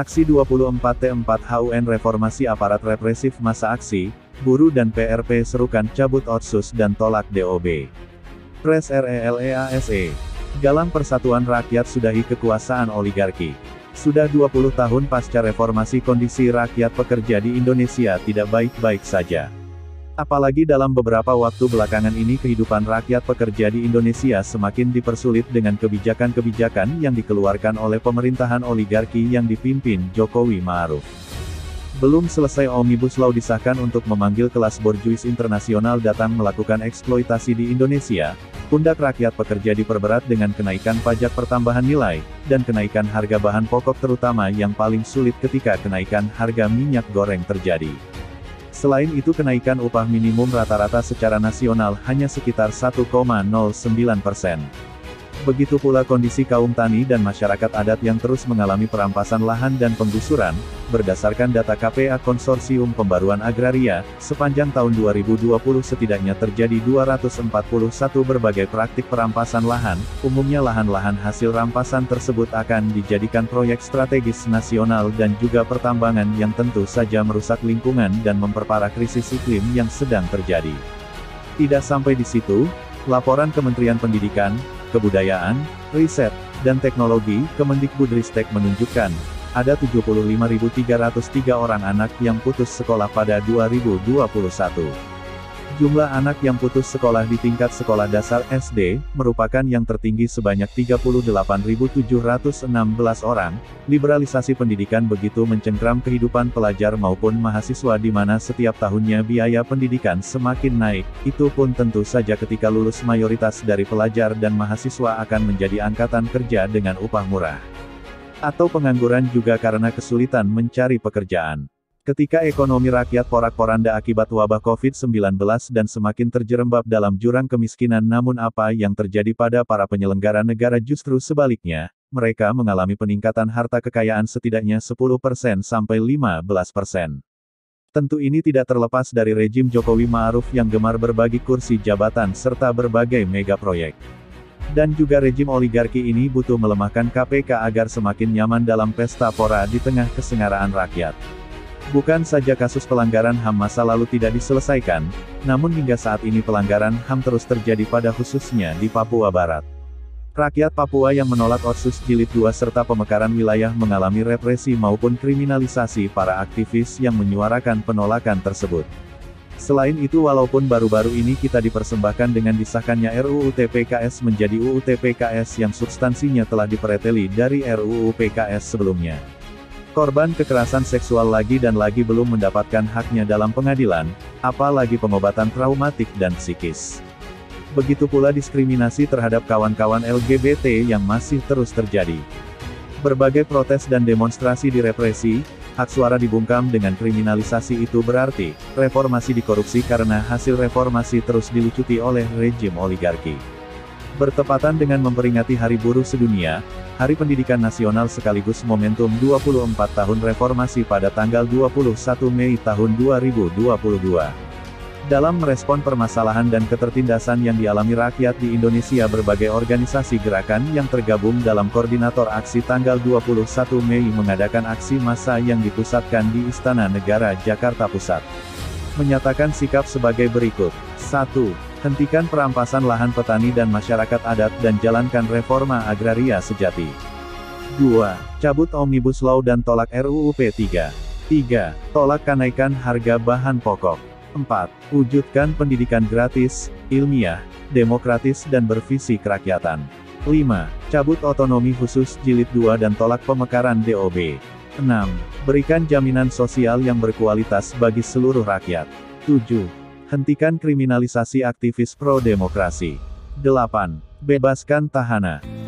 Aksi 24T4 HUN reformasi aparat represif masa aksi, buruh dan PRP serukan cabut Otsus dan tolak DOB. Pres RELEASE. Galang persatuan rakyat sudahi kekuasaan oligarki. Sudah 20 tahun pasca reformasi kondisi rakyat pekerja di Indonesia tidak baik-baik saja. Apalagi dalam beberapa waktu belakangan ini kehidupan rakyat pekerja di Indonesia semakin dipersulit dengan kebijakan-kebijakan yang dikeluarkan oleh pemerintahan oligarki yang dipimpin Jokowi Ma'ruf. Belum selesai Omnibus Law disahkan untuk memanggil kelas borjuis internasional datang melakukan eksploitasi di Indonesia, pundak rakyat pekerja diperberat dengan kenaikan pajak pertambahan nilai, dan kenaikan harga bahan pokok terutama yang paling sulit ketika kenaikan harga minyak goreng terjadi. Selain itu kenaikan upah minimum rata-rata secara nasional hanya sekitar 1,09%. Begitu pula kondisi kaum tani dan masyarakat adat yang terus mengalami perampasan lahan dan penggusuran, berdasarkan data KPA Konsorsium Pembaruan Agraria, sepanjang tahun 2020 setidaknya terjadi 241 berbagai praktik perampasan lahan, umumnya lahan-lahan hasil rampasan tersebut akan dijadikan proyek strategis nasional dan juga pertambangan yang tentu saja merusak lingkungan dan memperparah krisis iklim yang sedang terjadi. Tidak sampai di situ, laporan Kementerian Pendidikan, Kebudayaan, Riset, dan Teknologi, Kemendikbudristek menunjukkan, ada 75.303 orang anak yang putus sekolah pada 2021. Jumlah anak yang putus sekolah di tingkat sekolah dasar SD, merupakan yang tertinggi sebanyak 38.716 orang. Liberalisasi pendidikan begitu mencengkram kehidupan pelajar maupun mahasiswa di mana setiap tahunnya biaya pendidikan semakin naik, itu pun tentu saja ketika lulus mayoritas dari pelajar dan mahasiswa akan menjadi angkatan kerja dengan upah murah. Atau pengangguran juga karena kesulitan mencari pekerjaan. Ketika ekonomi rakyat porak-poranda akibat wabah COVID-19 dan semakin terjerembab dalam jurang kemiskinan, namun apa yang terjadi pada para penyelenggara negara justru sebaliknya, mereka mengalami peningkatan harta kekayaan setidaknya 10% sampai 15%. Tentu ini tidak terlepas dari rejim Jokowi Ma'ruf yang gemar berbagi kursi jabatan serta berbagai mega proyek. Dan juga rejim oligarki ini butuh melemahkan KPK agar semakin nyaman dalam pesta pora di tengah kesengaraan rakyat. Bukan saja kasus pelanggaran HAM masa lalu tidak diselesaikan, namun hingga saat ini pelanggaran HAM terus terjadi pada khususnya di Papua Barat. Rakyat Papua yang menolak Otsus Jilid 2 serta pemekaran wilayah mengalami represi maupun kriminalisasi para aktivis yang menyuarakan penolakan tersebut. Selain itu walaupun baru-baru ini kita dipersembahkan dengan disahkannya RUU TPKS menjadi UU TPKS yang substansinya telah dipereteli dari RUU PKS sebelumnya. Korban kekerasan seksual lagi dan lagi belum mendapatkan haknya dalam pengadilan, apalagi pengobatan traumatik dan psikis. Begitu pula diskriminasi terhadap kawan-kawan LGBT yang masih terus terjadi. Berbagai protes dan demonstrasi direpresi, hak suara dibungkam dengan kriminalisasi itu berarti, reformasi dikorupsi karena hasil reformasi terus dilucuti oleh rejim oligarki. Bertepatan dengan memperingati Hari Buruh Sedunia, Hari Pendidikan Nasional sekaligus momentum 24 tahun reformasi pada tanggal 21 Mei tahun 2022. Dalam merespon permasalahan dan ketertindasan yang dialami rakyat di Indonesia, berbagai organisasi gerakan yang tergabung dalam Koordinator Aksi tanggal 21 Mei mengadakan aksi massa yang dipusatkan di Istana Negara Jakarta Pusat. Menyatakan sikap sebagai berikut. 1. Hentikan perampasan lahan petani dan masyarakat adat dan jalankan reforma agraria sejati. 2. Cabut Omnibus Law dan tolak RUU P3. 3. Tolak kenaikan harga bahan pokok. 4. Wujudkan pendidikan gratis, ilmiah, demokratis dan bervisi kerakyatan. 5. Cabut otonomi khusus Jilid 2 dan tolak pemekaran DOB. 6. Berikan jaminan sosial yang berkualitas bagi seluruh rakyat. 7. Hentikan kriminalisasi aktivis pro-demokrasi. 8. Bebaskan tahanan.